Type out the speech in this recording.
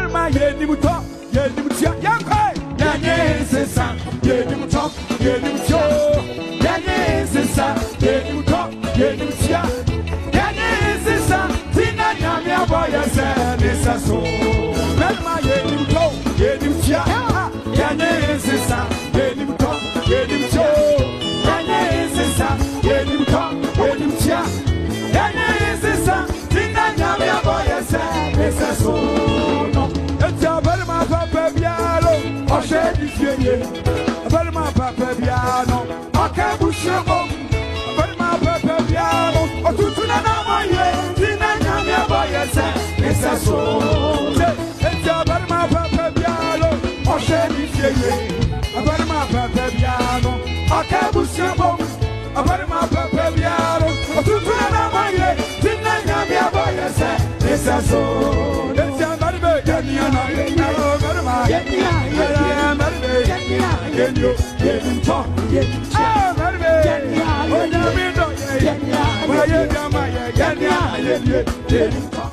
Berma yeni bu top, yeni bu çiyak yakay. Yeni sesa, yeni bu top, yeni bu çiyak. Yeni sesa, yeni bu top, yeni bu çiyak. Yeni sesa, tina nyamya boya sen esaso. Berma yeni bu top, yeni bu çiyak. Yeni sesa, yeni bu top, yeni bu çiyak. Yeni sesa, yeni bu top, yeni bu çiyak. Yeni sesa, tina nyamya boya sen esaso. Berma papa piano, okay bushamo. Berma papa piano, o tutuna na maye, tina nyamya boya se, esa so. Eja berma papa piano, o shedi sheye. Berma papa piano, okay bushamo. Berma papa piano, o tutuna na maye, tina nyamya boya se, esa so. Eja berma yenya na berma yenya. Yenyo, yenyo, ah, merve, oya mido, yenyo, oya yama, yenyo, yenyo.